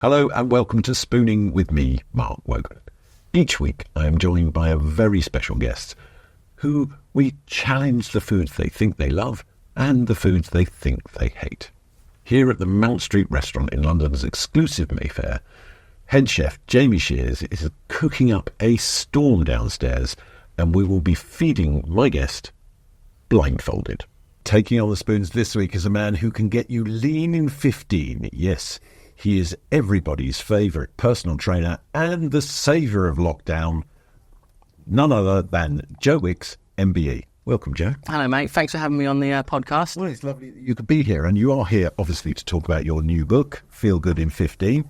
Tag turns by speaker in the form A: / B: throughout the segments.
A: Hello and welcome to Spooning with me, Mark Wogan. Each week I am joined by a very special guest who we challenge the foods they think they love and the foods they think they hate. Here at the Mount Street restaurant in London's exclusive Mayfair, head chef Jamie Shears is cooking up a storm downstairs, and we will be feeding my guest blindfolded. Taking on the spoons this week is a man who can get you lean in 15. Yes, he is everybody's favourite personal trainer and the saviour of lockdown, none other than Joe Wicks, MBE. Welcome, Joe.
B: Hello, mate. Thanks for having me on the podcast.
A: Well, it's lovely that you could be here, and you are here, obviously, to talk about your new book, Feel Good in 15.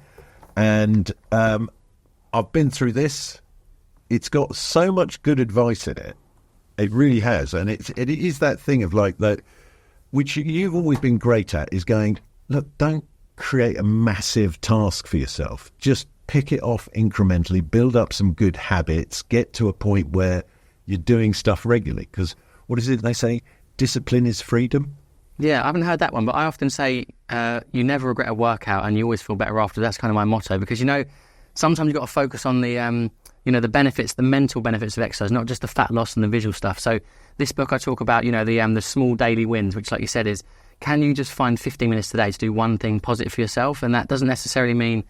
A: And I've been through this. It's got so much good advice in it. It really has. And it is that thing of like that, which you've always been great at, is going, look, don't create a massive task for yourself. Just pick it off incrementally, build up some good habits, get to a point where you're doing stuff regularly. Because what is it they say? Discipline is freedom.
B: Yeah, I haven't heard that one, but I often say you never regret a workout and you always feel better after. That's kind of my motto, because, you know, sometimes you've got to focus on the, the benefits, the mental benefits of exercise, not just the fat loss and the visual stuff. So this book I talk about, the small daily wins, which, like you said, is can you just find 15 minutes today to do one thing positive for yourself? And that doesn't necessarily mean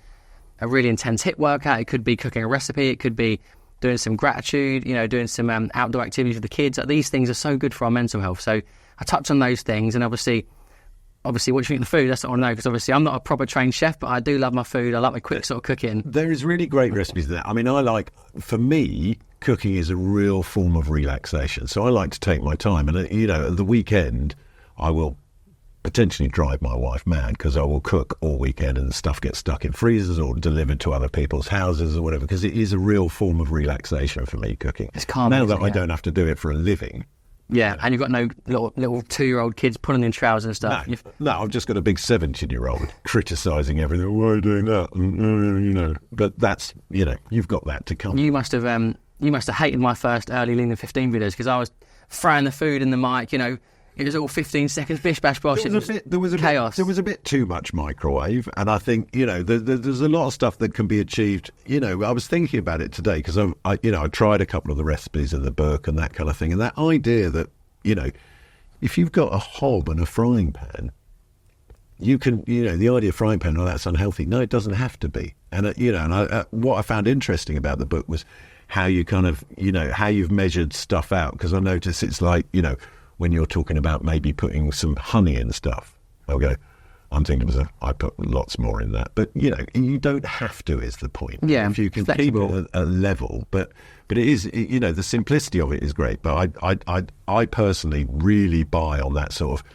B: a really intense HIIT workout. It could be cooking a recipe. It could be doing some gratitude, doing some outdoor activities with the kids. These things are so good for our mental health. So I touch on those things, and obviously, what do you think of the food? That's what I want to know, because obviously I'm not a proper trained chef, but I do love my food. I like my quick sort of cooking.
A: There is really great recipes there. I mean, for me, cooking is a real form of relaxation. So I like to take my time, and at the weekend, I will potentially drive my wife mad because I will cook all weekend and stuff gets stuck in freezers or delivered to other people's houses or whatever, because it is a real form of relaxation for me, cooking.
B: It's calm.
A: Now that I don't have to do it for a living.
B: Yeah, and you've got no little 2-year-old kids pulling in trousers and stuff.
A: No, I've just got a big 17-year-old criticising everything. Why are you doing that? But that's, you've got that to come.
B: You must have hated my first early Lean in 15 videos, because I was throwing the food in the mic, it was all 15 seconds, bish, bash, bosh. There was chaos.
A: There was a bit too much microwave, and I think, there's a lot of stuff that can be achieved. I was thinking about it today because I tried a couple of the recipes in the book and that kind of thing, and that idea that, if you've got a hob and a frying pan, you can, the idea of frying pan, that's unhealthy. No, it doesn't have to be. And, what I found interesting about the book was how you kind of, how you've measured stuff out, because I notice it's like, when you're talking about maybe putting some honey in stuff, I'm thinking I put lots more in that. But, you don't have to, is the point.
B: Yeah,
A: if you can
B: flexible.
A: keep it at a level. But it is, the simplicity of it is great. But I personally really buy on that sort of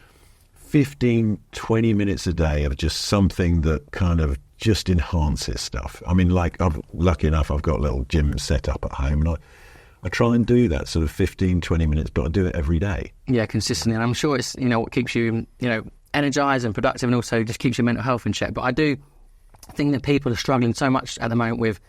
A: 15, 20 minutes a day of just something that kind of just enhances stuff. I mean, like, I'm lucky enough, I've got a little gym set up at home, and I try and do that sort of 15, 20 minutes, but I do it every day.
B: Yeah, consistently. And I'm sure it's, what keeps you, energised and productive, and also just keeps your mental health in check. But I do think that people are struggling so much at the moment with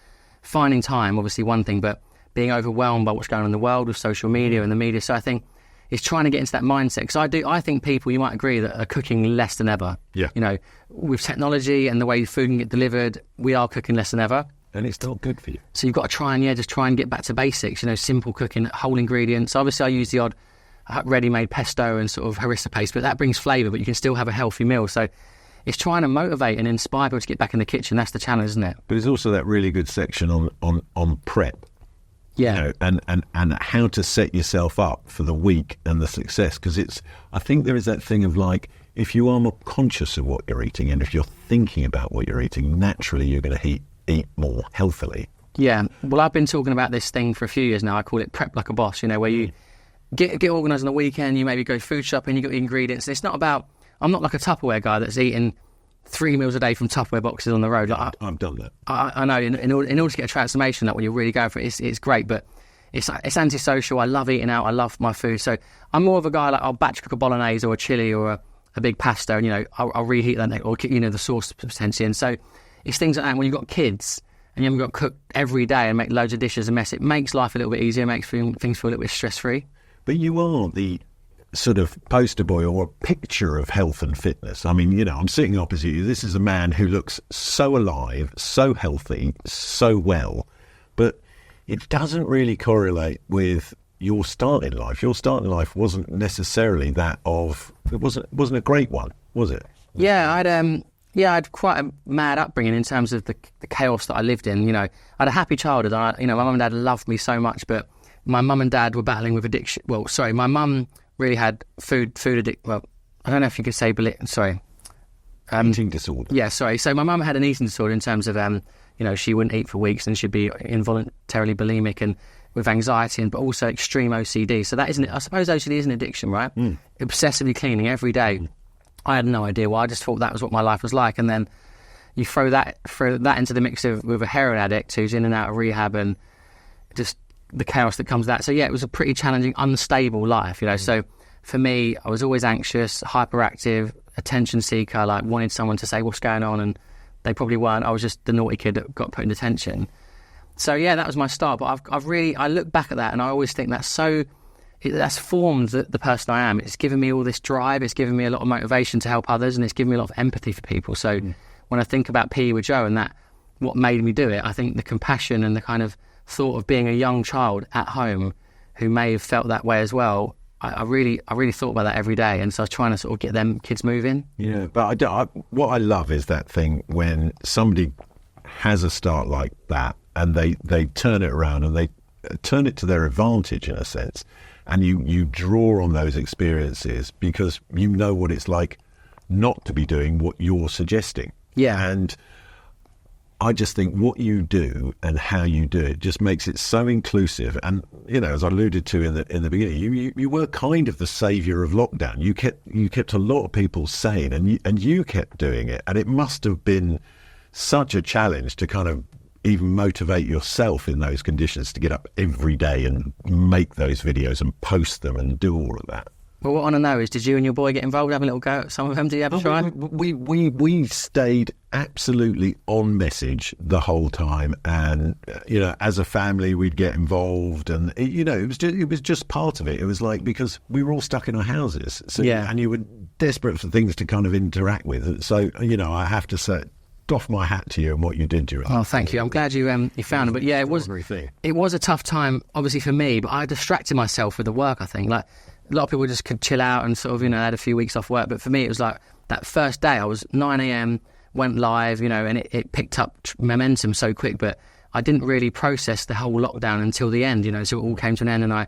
B: finding time, obviously one thing, but being overwhelmed by what's going on in the world with social media and the media. So I think it's trying to get into that mindset. Because I think people, you might agree, that are cooking less than ever.
A: Yeah.
B: With technology and the way food can get delivered, we are cooking less than ever.
A: And it's not good for you.
B: So you've got to try and get back to basics, simple cooking, whole ingredients. Obviously, I use the odd ready-made pesto and sort of harissa paste, but that brings flavour, but you can still have a healthy meal. So it's trying to motivate and inspire people to get back in the kitchen. That's the challenge, isn't it?
A: But it's also that really good section on prep.
B: Yeah.
A: And how to set yourself up for the week and the success. Because I think there is that thing of like, if you are more conscious of what you're eating, and if you're thinking about what you're eating, naturally you're going to eat more healthily.
B: Yeah, well, I've been talking about this thing for a few years now. I call it prep like a boss, where you get organised on the weekend, you maybe go food shopping, you got the ingredients. And it's not about, I'm not like a Tupperware guy that's eating 3 meals a day from Tupperware boxes on the road. Like,
A: I've done that.
B: I know, in order to get a transformation, like when you're really going for it, it's great, but it's antisocial. I love eating out, I love my food. So I'm more of a guy, like I'll batch cook a bolognese or a chili or a big pasta, and I'll reheat that, or the sauce potentially. And so it's things like that. When you've got kids and you haven't got to cook every day and make loads of dishes and mess, it makes life a little bit easier, makes things feel a little bit stress-free.
A: But you are the sort of poster boy or a picture of health and fitness. I mean, you know, I'm sitting opposite you. This is a man who looks so alive, so healthy, so well, but it doesn't really correlate with your start in life. Your start in life wasn't necessarily that of, it wasn't a great one, was it?
B: Yeah, I had quite a mad upbringing in terms of the chaos that I lived in. You know, I had a happy childhood. My mum and dad loved me so much, but my mum and dad were battling with addiction. Well, sorry, my mum really had food addiction. Well, I don't know if you could say,
A: Eating disorder.
B: Yeah, sorry. So my mum had an eating disorder in terms of, she wouldn't eat for weeks and she'd be involuntarily bulimic and with anxiety, but also extreme OCD. So that isn't, I suppose OCD is an addiction, right? Obsessively cleaning every day. I had no idea why. I just thought that was what my life was like. And then you throw that into the mix with a heroin addict who's in and out of rehab and just the chaos that comes with that. So yeah, it was a pretty challenging, unstable life, you know. So for me, I was always anxious, hyperactive, attention seeker, like wanted someone to say what's going on, and they probably weren't. I was just the naughty kid that got put in detention. So yeah, that was my start. But I look back at that and I always think that's formed the person I am. It's given me all this drive. It's given me a lot of motivation to help others, and it's given me a lot of empathy for people. So when I think about PE with Joe and that, what made me do it, I think the compassion and the kind of thought of being a young child at home who may have felt that way as well. I really thought about that every day, and so I was trying to sort of get them kids moving.
A: Yeah, but what I love is that thing when somebody has a start like that and they turn it around and they turn it to their advantage in a sense, and you draw on those experiences because you know what it's like not to be doing what you're suggesting.
B: Yeah.
A: And I just think what you do and how you do it just makes it so inclusive. And, you know, as I alluded to in the beginning, you were kind of the saviour of lockdown. You kept a lot of people sane, and you kept doing it. And it must have been such a challenge to kind of even motivate yourself in those conditions to get up every day and make those videos and post them and do all of that.
B: Well, what I want to know is, did you and your boy get involved, have a little go at some of them? Did you ever try?
A: We stayed absolutely on message the whole time, and you know, as a family, we'd get involved, and it was just part of it. It was like, because we were all stuck in our houses, so,
B: yeah,
A: and you were desperate for things to kind of interact with. So you know, I have to say, doff my hat to you and what you did during.
B: Oh, thank you. I'm glad you found it. But yeah, it was a tough time, obviously for me. But I distracted myself with the work. I think like a lot of people just could chill out and sort of, had a few weeks off work. But for me, it was like that first day, I was 9 a.m, went live, and it picked up momentum so quick. But I didn't really process the whole lockdown until the end, so it all came to an end. And I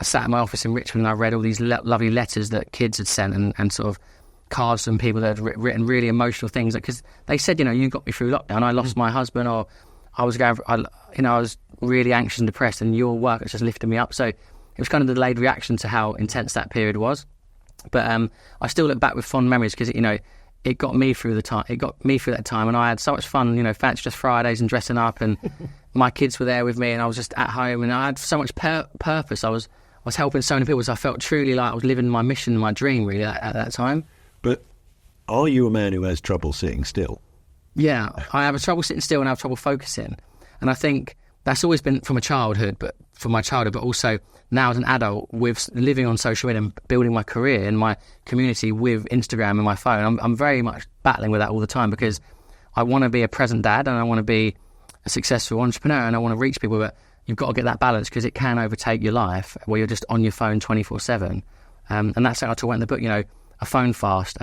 B: sat in my office in Richmond and I read all these lovely letters that kids had sent and sort of cards from people that had written really emotional things. Because they said, you got me through lockdown. I lost my husband, or I was I was really anxious and depressed, and your work has just lifted me up. So it was kind of the delayed reaction to how intense that period was. But I still look back with fond memories because, it got me through the time. It got me through that time, and I had so much fun, fancy dress Fridays and dressing up, and my kids were there with me, and I was just at home, and I had so much purpose. I was helping so many people, so I felt truly like I was living my mission, my dream, really, at that time.
A: But are you a man who has trouble sitting still?
B: Yeah, I have trouble sitting still and I have trouble focusing. And I think that's always been from my childhood, but also now as an adult, with living on social media and building my career and my community with Instagram and my phone, I'm very much battling with that all the time, because I want to be a present dad and I want to be a successful entrepreneur and I want to reach people, but you've got to get that balance because it can overtake your life where you're just on your phone 24/7. And that's how I talk about in the book, a phone fast,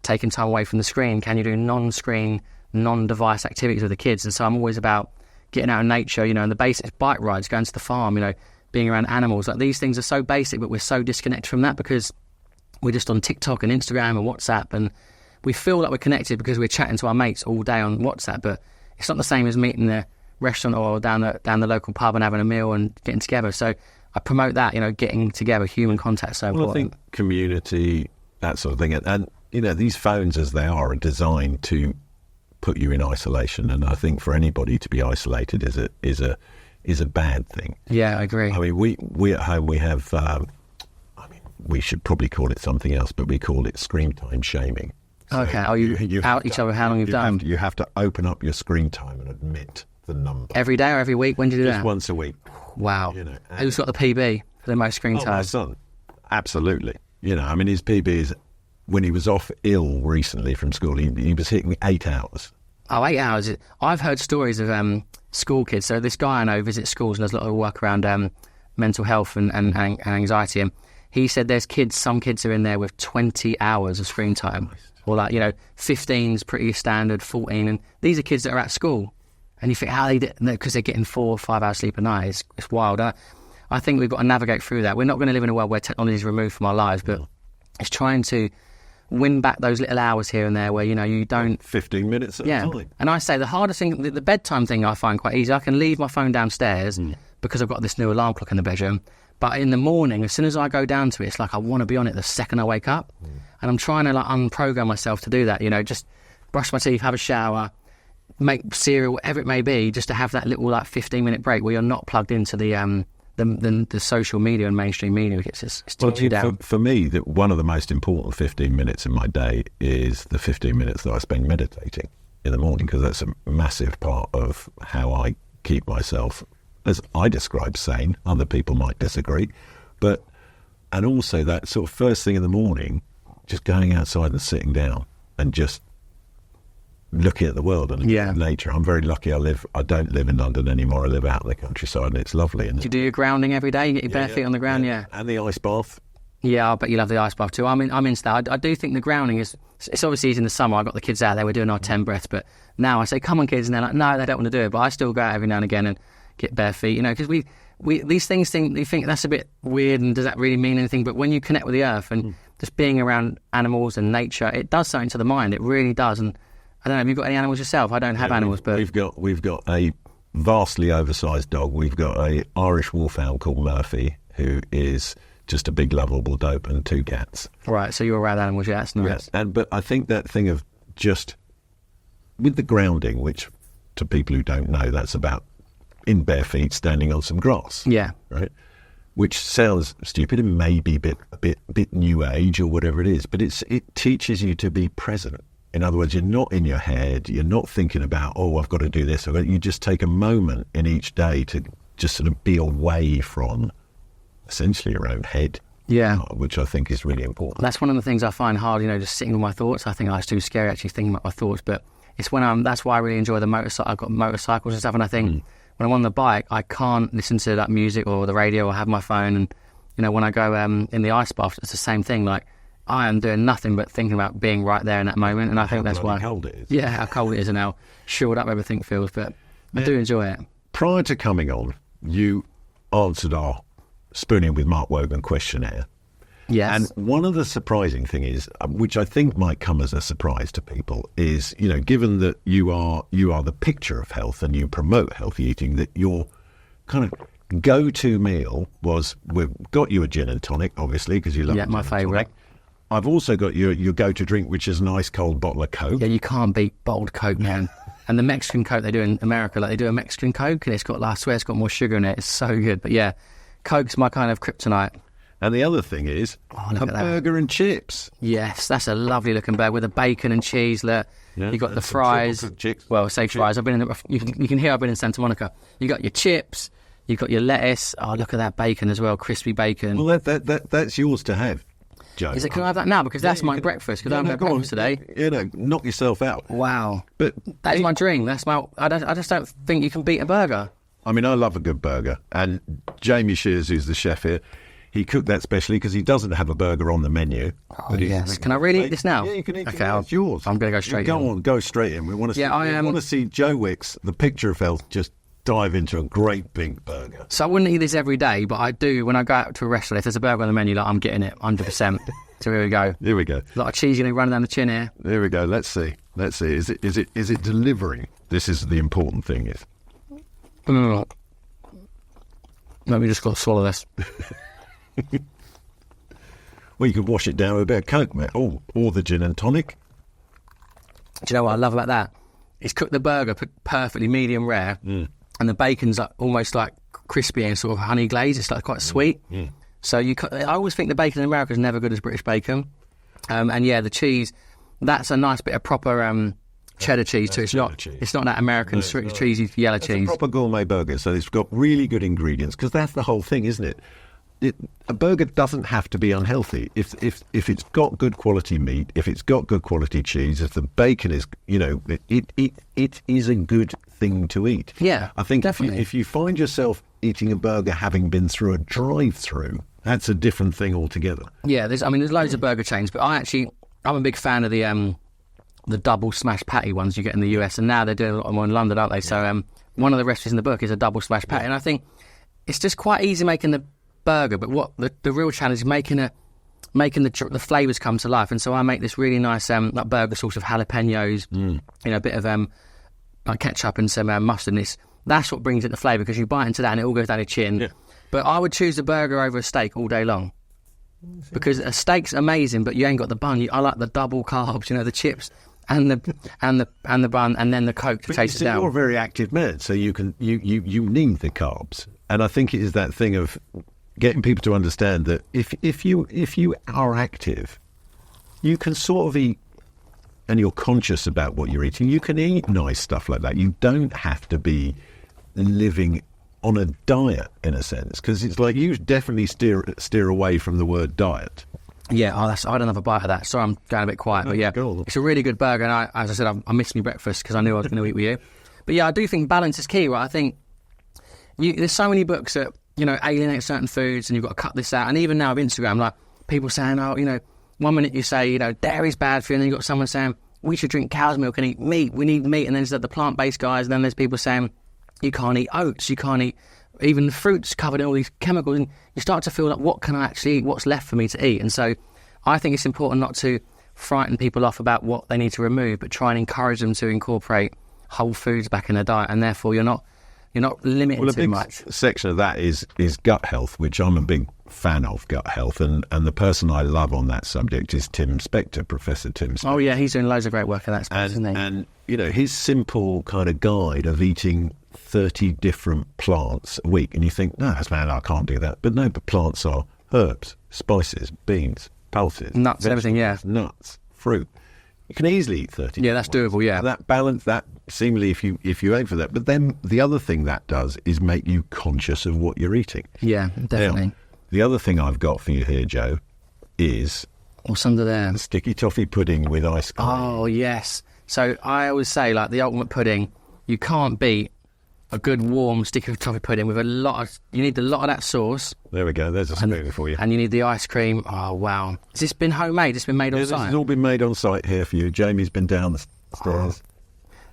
B: taking time away from the screen. Can you do non-screen, non-device activities with the kids? And so I'm always about getting out in nature, and the basics, bike rides, going to the farm, being around animals. Like, these things are so basic, but we're so disconnected from that because we're just on TikTok and Instagram and WhatsApp, and we feel like we're connected because we're chatting to our mates all day on WhatsApp, but it's not the same as meeting in the restaurant or down the local pub and having a meal and getting together. So I promote that, getting together, human contact. So
A: well, I think community, that sort of thing, and these phones as they are designed to put you in isolation, and I think for anybody to be isolated is a bad thing.
B: Yeah, I agree.
A: I mean, we at home, we have we should probably call it something else, but we call it screen time shaming. So
B: okay. You out each other how long you've done?
A: You have to open up your screen time and admit the number.
B: Every day or every week? When do you do that?
A: Just once a week.
B: Wow. Who's got the PB for the most screen time?
A: My son. Absolutely. You know, I mean, his PB is, when he was off ill recently from school, he was hitting 8 hours.
B: Oh, 8 hours. I've heard stories of school kids. So this guy I know visits schools and does a lot of work around mental health and anxiety. And he said there's some kids are in there with 20 hours of screen time. Or 15's pretty standard, 14. And these are kids that are at school. And you think, how they did, because they're getting 4 or 5 hours sleep a night. It's wild. I think we've got to navigate through that. We're not going to live in a world where technology is removed from our lives, but it's trying to win back those little hours here and there where, you don't...
A: 15 minutes at a time.
B: And I say the hardest thing, the bedtime thing I find quite easy. I can leave my phone downstairs because I've got this new alarm clock in the bedroom. But in the morning, as soon as I go down to it, it's like I want to be on it the second I wake up. And I'm trying to unprogram myself to do that, just brush my teeth, have a shower, make cereal, whatever it may be, just to have that little 15-minute break where you're not plugged into the social media and mainstream media. It's you down.
A: For me, one of the most important 15 minutes in my day is the 15 minutes that I spend meditating in the morning, because that's a massive part of how I keep myself, as I describe, sane. Other people might disagree. And also that sort of first thing in the morning, just going outside and sitting down and just looking at the world and nature. I'm very lucky. I don't live in London anymore. I live out in the countryside, and it's lovely. And
B: do you do your grounding every day? You get your bare feet on the ground,
A: and the ice bath.
B: Yeah, I bet you love the ice bath too. I'm into that. I do think the grounding it's obviously easy in the summer. I got the kids out there. We're doing our 10 breaths, but now I say, "Come on, kids," and they're like, "No, they don't want to do it." But I still go out every now and again and get bare feet. Because we these things you think that's a bit weird, and does that really mean anything? But when you connect with the earth and just being around animals and nature, it does something to the mind. It really does. And I don't know, have you got any animals yourself? I don't have animals, but...
A: We've got a vastly oversized dog. We've got a Irish wolfhound called Murphy, who is just a big lovable dope, and 2 cats.
B: Right, so you're around animals, that's nice.
A: Yeah. But I think that thing of just... with the grounding, which to people who don't know, that's about in bare feet standing on some grass.
B: Yeah.
A: Right? Which sounds stupid and maybe a bit new age or whatever it is, but it teaches you to be present. In other words, you're not in your head, you're not thinking about, I've got to do this. You just take a moment in each day to just sort of be away from essentially your own head, which I think is really important.
B: That's one of the things I find hard, just sitting with my thoughts. I think it's too scary actually thinking about my thoughts, but it's that's why I really enjoy the motorcycle. I've got motorcycles and stuff, and I think when I'm on the bike, I can't listen to that music or the radio or have my phone. And, when I go in the ice bath, it's the same thing. Like, I am doing nothing but thinking about being right there in that moment, and I think that's why...
A: How cold it is.
B: Yeah, how cold it is and how shored up everything feels, but I do enjoy it.
A: Prior to coming on, you answered our Spooning with Mark Wogan questionnaire.
B: Yes.
A: And one of the surprising thing is, which I think might come as a surprise to people, is, given that you are the picture of health and you promote healthy eating, that your kind of go-to meal was, we've got you a gin and tonic, obviously, because you love
B: my favourite.
A: I've also got your go-to drink, which is an ice cold bottle of Coke.
B: Yeah, you can't beat bottled Coke, man. And the Mexican Coke they do in America, they do a Mexican Coke, and I swear it's got more sugar in it. It's so good. But yeah, Coke's my kind of kryptonite.
A: And the other thing is a burger and chips.
B: Yes, that's a lovely looking burger with a bacon and cheese. You got the fries. Well, say fries. I've been you can hear I've been in Santa Monica. You got your chips. You got your lettuce. Oh, look at that bacon as well, crispy bacon.
A: Well, that's yours to have, Joe.
B: Is it? Can I have that now? Because that's my breakfast. Because I haven't had breakfast today.
A: Knock yourself out.
B: Wow.
A: But
B: that is my dream. I just don't think you can beat a burger.
A: I mean, I love a good burger. And Jamie Shears, who's the chef here, he cooked that specially because he doesn't have a burger on the menu.
B: Oh, yes. Can I really eat this now?
A: Yeah, you can eat it.
B: Okay,
A: it's yours.
B: I'm going to go straight in.
A: Go straight in. We want to see Joe Wicks, the picture of health, just dive into a great big burger.
B: So I wouldn't eat this every day, but I do when I go out to a restaurant. If there's a burger on the menu, I'm getting it 100%. So here we go.
A: Here we go.
B: A lot of cheese going to run down the chin here.
A: There we go. Let's see. Is it delivering? This is the important thing.
B: Let me just got to swallow this.
A: Well, you could wash it down with a bit of Coke, mate. Or the gin and tonic.
B: Do you know what I love about that? It's cooked the burger perfectly medium rare, and the bacon's almost like crispy and sort of honey glazed. It's like quite sweet. So I always think the bacon in America is never good as British bacon. And yeah, the cheese, that's a nice bit of proper cheddar cheese too. It's not that American cheesy yellow cheese.
A: It's a proper gourmet burger, so it's got really good ingredients, because that's the whole thing, isn't it? a burger doesn't have to be unhealthy. If it's got good quality meat, if it's got good quality cheese, if the bacon is, it is a good thing to eat.
B: Yeah,
A: I think
B: definitely.
A: if you find yourself eating a burger having been through a drive-through, that's a different thing altogether.
B: Yeah, there's loads of burger chains, but I'm a big fan of the double smash patty ones you get in the US, and now they're doing a lot more in London, aren't they? So one of the recipes in the book is a double smash patty, and I think it's just quite easy making the burger, but what the real challenge is making the flavours come to life. And so I make this really nice like burger sauce of jalapenos, a bit of like ketchup and some mustard. And that's what brings it the flavour, because you bite into that and it all goes down your chin.
A: Yeah.
B: But I would choose a burger over a steak all day long, because a steak's amazing, but you ain't got the bun. I like the double carbs, the chips and the bun, and then the Coke to taste it down.
A: You're a very active man, so you need the carbs, and I think it is that thing of getting people to understand that if you are active, you can sort of eat, and you're conscious about what you're eating. You can eat nice stuff like that. You don't have to be living on a diet, in a sense, because it's like you definitely steer away from the word diet.
B: Yeah, I don't have a bite of that. Sorry, I'm going a bit quiet, but yeah,
A: cool. It's
B: a really good burger. And as I said, I missed my breakfast because I knew I was going to eat with you. But yeah, I do think balance is key, right? I think there's so many books that alienate certain foods, and you've got to cut this out. And even now with Instagram, like people saying, 1 minute you say, dairy's bad for you, and then you've got someone saying we should drink cow's milk and eat meat. We need meat. And then there's the plant-based guys, and then there's people saying you can't eat oats, you can't eat even fruits covered in all these chemicals, and you start to feel like, what can I actually eat? What's left for me to eat? And so I think it's important not to frighten people off about what they need to remove, but try and encourage them to incorporate whole foods back in their diet, and therefore you're not limited too much.
A: A section of that is gut health, which I'm a big fan of, gut health, and the person I love on that subject is Tim Spector, Professor Tim Spector.
B: Oh yeah, he's doing loads of great work in that space, isn't he?
A: And his simple kind of guide of eating 30 different plants a week, and you think, no, man, I can't do that. But no, the plants are herbs, spices, beans, pulses,
B: nuts, everything, yeah.
A: Nuts, fruit. You can easily eat 30.
B: Yeah, that's doable, yeah.
A: That balance, that seemingly, if you aim for that. But then the other thing that does is make you conscious of what you're eating.
B: Yeah, definitely.
A: Now, the other thing I've got for you here, Joe, is
B: what's under there?
A: Sticky toffee pudding with ice cream.
B: Oh, yes. So I always say, like, the ultimate pudding, you can't beat a good warm sticky toffee pudding with you need a lot of that sauce.
A: There we go, there's a spoon for you.
B: And you need the ice cream. Oh, wow. Has this been homemade? It's been made on site?
A: This has all been made on site here for you. Jamie's been down the stairs.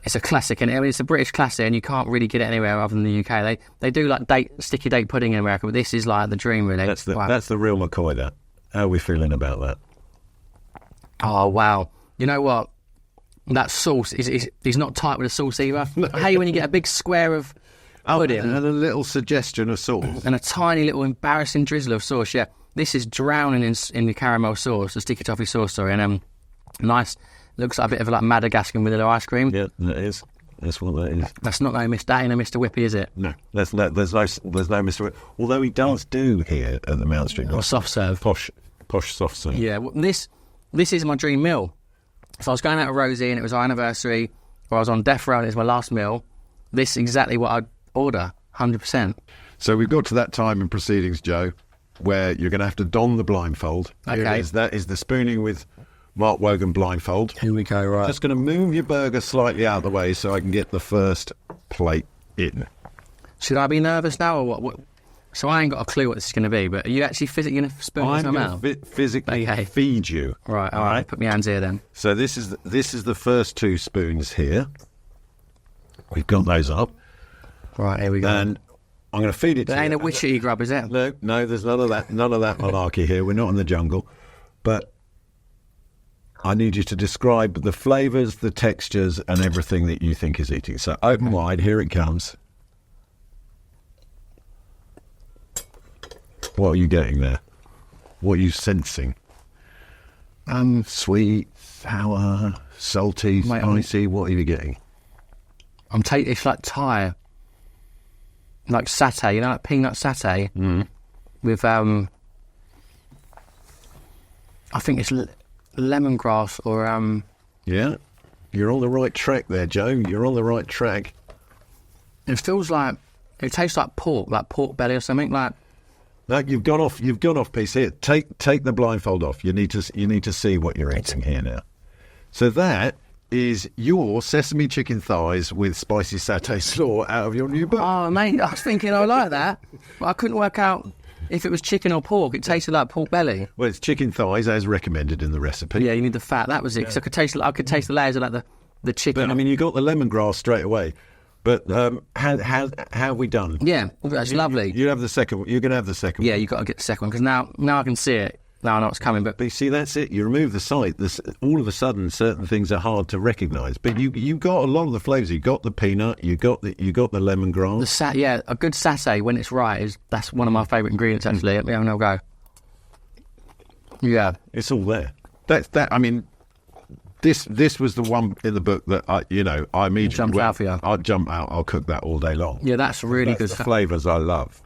B: It's a classic, and it's a British classic, and you can't really get it anywhere other than the UK. They do like sticky date pudding in America, but this is like the dream, really.
A: That's the real McCoy, that. How are we feeling about that?
B: Oh, wow. You know what? That sauce is not tight with the sauce either. I hate when you get a big square of pudding
A: and a little suggestion of sauce
B: and a tiny little embarrassing drizzle of sauce. Yeah, this is drowning in the caramel sauce, the sticky toffee sauce. Sorry, and nice. Looks like a bit of like Madagascar vanilla ice cream.
A: Yeah, that is. That's what that is.
B: That's not no Mr. Whippy, is it?
A: No, there's no Mr. Whippy. Although he does do here at the Mount Street.
B: Or soft serve.
A: Posh soft serve.
B: Yeah, well, this is my dream meal. If I was going out with Rosie and it was our anniversary, or I was on death row and it was my last meal, this is exactly what I'd order, 100%.
A: So we've got to that time in proceedings, Joe, where you're going to have to don the blindfold.
B: Okay.
A: That is the Spooning with Mark Wogan blindfold.
B: Here we go, right.
A: Just going to move your burger slightly out of the way so I can get the first plate in.
B: Should I be nervous now or what? So I ain't got a clue what this is going to be, but are you actually physically going to spoon this out?
A: I'm going to physically feed you.
B: Right, all right. Put my hands here then.
A: So this is the first two spoons here. We've got those up.
B: Right, here we go.
A: And I'm going to feed it to you.
B: There ain't a witchetty grub, is it?
A: No, there's none of that malarkey here. We're not in the jungle. But I need you to describe the flavours, the textures, and everything that you think is eating. So open wide, here it comes. What are you getting there? What are you sensing? Sweet, sour, salty, spicy. What are you getting?
B: It's like Thai, like satay. You know, like peanut satay with I think it's lemongrass or
A: Yeah, you're on the right track there, Joe. You're on the right track.
B: It tastes like pork belly or something like.
A: No, you've gone off piece here. Take the blindfold off. You need to see what you're eating here now. So that is your sesame chicken thighs with spicy satay slaw out of your new book.
B: Oh, mate, I was thinking I like that, but I couldn't work out if it was chicken or pork. It tasted like pork belly.
A: Well, it's chicken thighs as recommended in the recepe.
B: Yeah, you need the fat. That was it. Because I could taste the layers of like the chicken.
A: But I mean, you got the lemongrass straight away. But how have we done?
B: Yeah, that's lovely.
A: You have the second. You're going to have the second.
B: Yeah,
A: one.
B: you got to get the second one because now I can see it. Now I know what's coming. But
A: you see, that's it. You remove the site. All of a sudden, certain things are hard to recognise. But you got a lot of the flavours. You got the peanut. You got the lemongrass.
B: A good satay when it's right that's one of my favourite ingredients. Actually, let me have another go. Yeah,
A: it's all there. I mean, this was the one in the book that I immediately
B: jumped out for you.
A: I'll jump out. I'll cook that all day long.
B: Yeah, that's really good.
A: The flavours I love.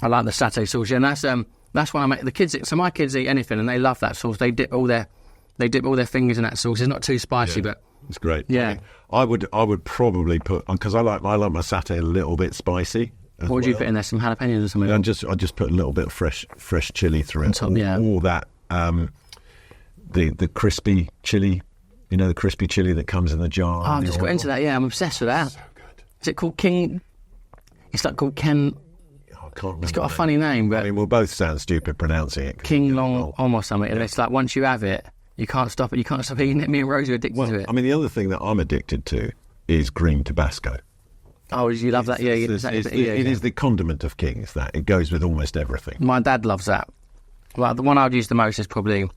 B: I like the satay sauce. Yeah, and that's when I make the kids. So my kids eat anything, and they love that sauce. They dip all their fingers in that sauce. It's not too spicy, but
A: it's great.
B: Yeah,
A: I would probably put, because I like my satay a little bit spicy.
B: What would you put in there? Some jalapenos or something?
A: I just put a little bit of fresh chili through it.
B: Top, yeah.
A: All that the crispy chili, the crispy chili that comes in the jar.
B: Oh, I've just got into that. Yeah, I'm obsessed with that.
A: So good.
B: Is it called King? It's like called Ken.
A: I can't remember.
B: It's got a funny name, but
A: I mean, we'll both sound stupid pronouncing it.
B: King Long Om or something. And it's like once you have it, you can't stop it. You can't stop eating it. Me and Rosie are addicted to it.
A: I mean, the other thing that I'm addicted to is green Tabasco.
B: Oh, you love that? Yeah,
A: it is the condiment of kings. That it goes with almost everything.
B: My dad loves that. Well, the one I'd use the most is probably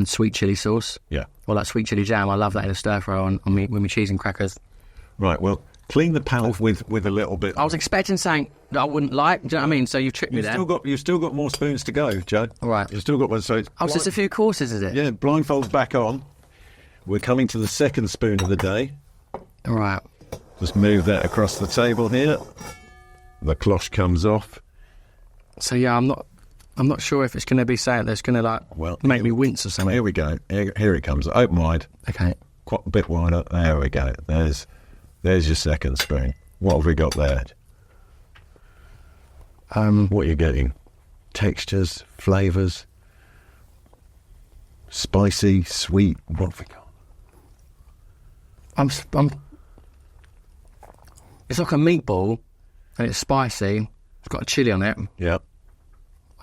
B: sweet chili sauce.
A: Yeah.
B: Or like sweet chili jam. I love that in a stir fry with my cheese and crackers.
A: Right. Well, clean the palate with a little bit.
B: I was expecting something that I wouldn't like. Do you know what I mean? So you've tricked me there.
A: You've still got more spoons to go, Joe.
B: All right.
A: You've still got one. So
B: it's a few courses, is it?
A: Yeah. Blindfolds back on. We're coming to the second spoon of the day.
B: All right.
A: Just move that across the table here. The cloche comes off.
B: So yeah, I'm not sure if it's going to be something that's going to make me wince or something.
A: Here we go. Here it comes. Open wide.
B: Okay.
A: Quite a bit wider. There we go. There's your second spoon. What have we got there? What are you getting? Textures, flavours, spicy, sweet. What have we got?
B: It's like a meatball, and it's spicy. It's got a chili on it.
A: Yeah.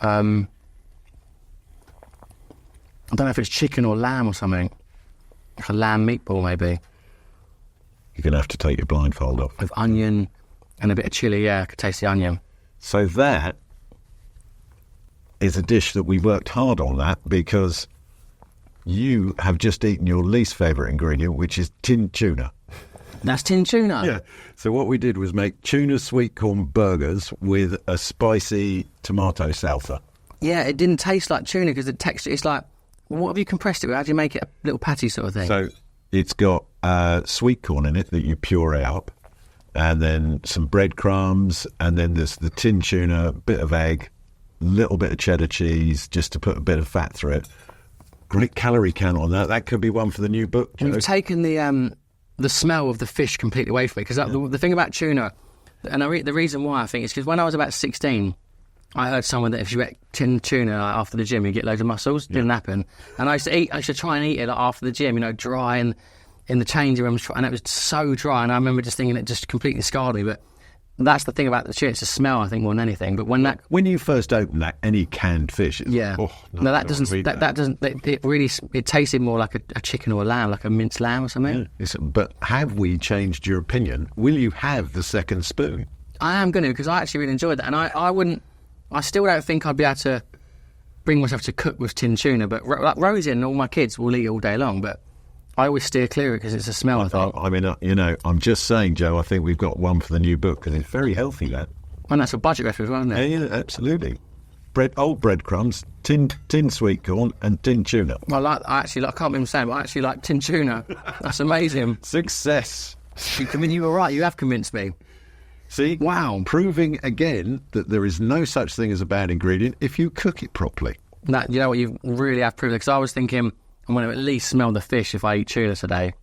B: I don't know if it's chicken or lamb or something. Like a lamb meatball, maybe.
A: You're going to have to take your blindfold off.
B: With onion and a bit of chili, yeah, I could taste the onion.
A: So that is a dish that we worked hard on that because you have just eaten your least favourite ingredient, which is tinned tuna.
B: That's tinned tuna?
A: Yeah. So what we did was make tuna sweet corn burgers with a spicy tomato salsa.
B: Yeah, it didn't taste like tuna because the texture, it's like, what have you compressed it with? How do you make it a little patty sort of thing?
A: So it's got sweet corn in it that you puree up, and then some breadcrumbs, and then there's the tinned tuna, bit of egg, little bit of cheddar cheese, just to put a bit of fat through it. Great calorie count on that. That could be one for the new book, Joe.
B: You've taken the smell of the fish completely away from me, because the thing about tuna, and the reason why I think is because when I was about 16, I heard someone that if you ate tinned tuna after the gym, you get loads of muscles. Didn't happen. And I used to try and eat it after the gym, dry and in the changing room, and it was so dry. And I remember just thinking it just completely scarred me. But that's the thing about the tuna; it's the smell, I think, more than anything. But when you first open any canned fish, that doesn't. It tasted more like a chicken or a lamb, like a minced lamb or something.
A: Yeah. But have we changed your opinion? Will you have the second spoon?
B: I am going to, because I actually really enjoyed that, and I wouldn't. I still don't think I'd be able to bring myself to cook with tinned tuna, but like Rosie and all my kids will eat all day long, but I always steer clear of it because it's a smell, I think.
A: I mean, I'm just saying, Joe, I think we've got one for the new book, because it's very healthy, that.
B: And that's a budget recipe as well, isn't it?
A: Yeah, absolutely. Old breadcrumbs, tinned sweet corn, and tinned tuna.
B: I can't believe saying, but I actually like tinned tuna. That's amazing.
A: Success.
B: You were right, you have convinced me.
A: See?
B: Wow.
A: Proving again that there is no such thing as a bad ingredient if you cook it properly.
B: That, you know what, you really have proved it, because I was thinking I'm going to at least smell the fish if I eat tuna today,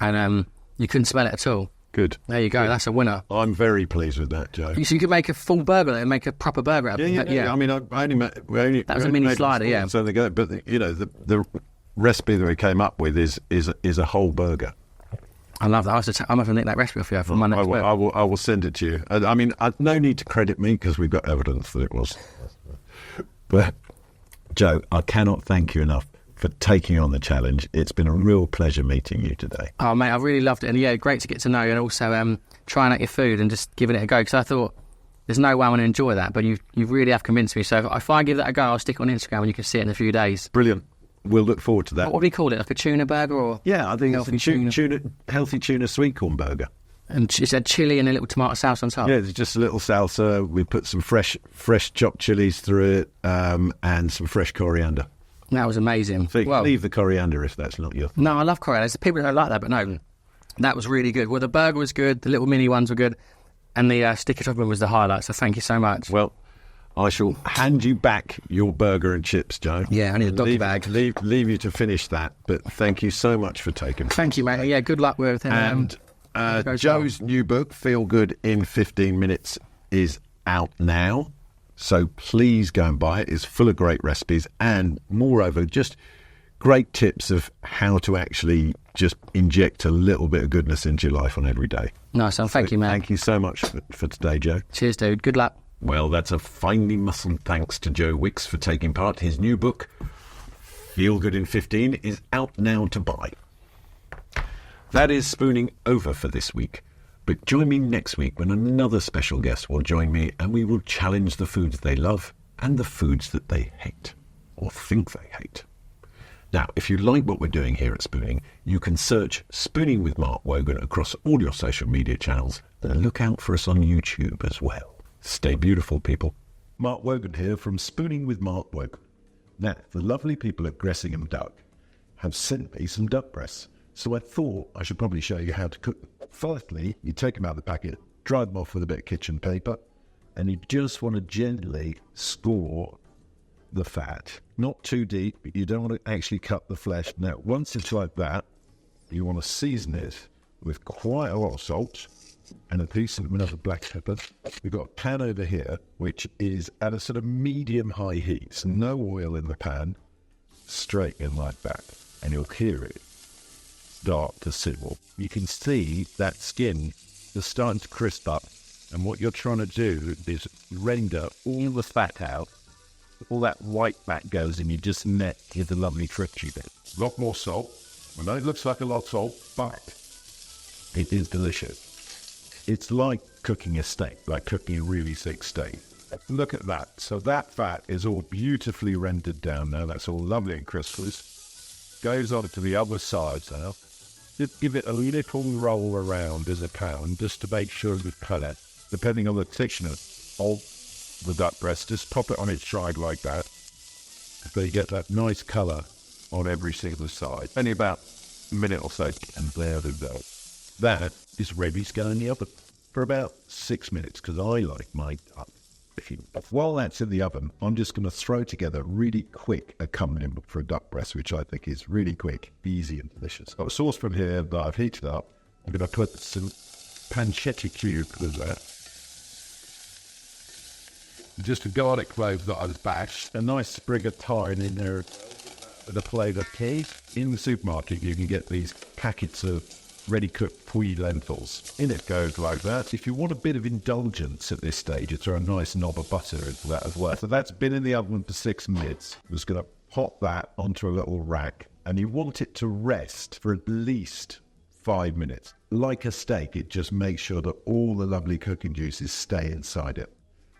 B: and you couldn't smell it at all.
A: Good.
B: There you go. That's a winner.
A: I'm very pleased with that, Joe.
B: So you could make a full burger and make a proper burger out of it.
A: Yeah. I mean, I only that
B: was a mini slider, yeah.
A: So they go, but the recipe that we came up with is a whole burger.
B: I love that. I'm going to nick that recipe for you for my next week.
A: I will send it to you. I mean, no need to credit me because we've got evidence that it was. But Joe, I cannot thank you enough for taking on the challenge. It's been a real pleasure meeting you today.
B: Oh, mate, I've really loved it. And yeah, great to get to know you, and also trying out your food and just giving it a go, because I thought there's no way I'm going to enjoy that, but you really have convinced me. So if I give that a go, I'll stick it on Instagram and you can see it in a few days.
A: Brilliant. We'll look forward to that.
B: What do we call it? Like a tuna burger? Or
A: yeah, I think it's healthy tuna sweet corn burger.
B: And is there chilli and a little tomato sauce on top?
A: Yeah, it's just a little salsa. We put some fresh chopped chilies through it, and some fresh coriander.
B: That was amazing.
A: So you can leave the coriander if that's not your thing.
B: No, I love coriander. There's people who don't like that, but no, that was really good. Well, the burger was good, the little mini ones were good, and the sticky topping was the highlight, so thank you so much.
A: Well, I shall hand you back your burger and chips, Joe.
B: Yeah, I need a doggy bag.
A: Leave you to finish that, but thank you so much for taking it.
B: Thank you, mate. Yeah, good luck with it.
A: And Joe's new book, Feel Good in 15 Minutes, is out now. So please go and buy it. It's full of great recipes and, moreover, just great tips of how to actually just inject a little bit of goodness into your life on every day.
B: Nice one. Thank you, man.
A: Thank you so much for today, Joe.
B: Cheers, dude. Good luck.
A: Well, that's a finely muscled thanks to Joe Wicks for taking part. His new book, Feel Good in 15, is out now to buy. That is Spooning over for this week. But join me next week when another special guest will join me and we will challenge the foods they love and the foods that they hate, or think they hate. Now, if you like what we're doing here at Spooning, you can search Spooning with Mark Wogan across all your social media channels, and look out for us on YouTube as well. Stay beautiful, people. Mark Wogan here from Spooning with Mark Wogan. Now, the lovely people at Gressingham Duck have sent me some duck breasts, so I thought I should probably show you how to cook them. Firstly, you take them out of the packet, dry them off with a bit of kitchen paper, and you just want to gently score the fat. Not too deep, but you don't want to actually cut the flesh. Now, once it's like that, you want to season it with quite a lot of salt and a piece of another black pepper. We've got a pan over here, which is at a sort of medium-high heat. So no oil in the pan, straight in like that, and you'll hear it start to sizzle. You can see that skin is starting to crisp up, and what you're trying to do is render all the fat out. All that white fat goes, and you just net with the lovely crunchy bit. A lot more salt. I know it looks like a lot of salt, but it is delicious. It's like cooking a steak, like cooking a really thick steak. Look at that. So that fat is all beautifully rendered down now. That's all lovely and crispy. Goes on to the other side now. Just give it a little roll around as a pound, just to make sure the colour, depending on the thickness of the duck breast, just pop it on its side like that. So you get that nice colour on every single side. Only about a minute or so, and there we go. That is ready to go in the oven for about 6 minutes, because I like my duck. While that's in the oven, I'm just going to throw together a really quick accompaniment for a duck breast, which I think is really quick, easy and delicious. I've got a sauce from here that I've heated up. I'm going to put some pancetta cubes with that. Just a garlic clove that I've bashed. A nice sprig of thyme in there with a flavour of tea. In the supermarket, you can get these packets of ready-cooked pui lentils. In it goes like that. If you want a bit of indulgence at this stage, you throw a nice knob of butter into that as well. So that's been in the oven for 6 minutes. I'm just going to pop that onto a little rack, and you want it to rest for at least 5 minutes. Like a steak, it just makes sure that all the lovely cooking juices stay inside it.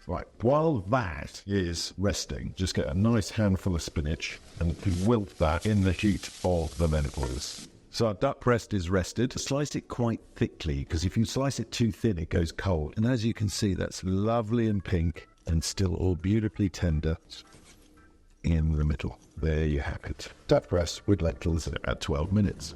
A: Right, while that is resting, just get a nice handful of spinach and wilt that in the heat of the lentils. So our duck breast is rested. Slice it quite thickly, because if you slice it too thin, it goes cold. And as you can see, that's lovely and pink and still all beautifully tender in the middle. There you have it. Duck breast with lentils at 12 minutes.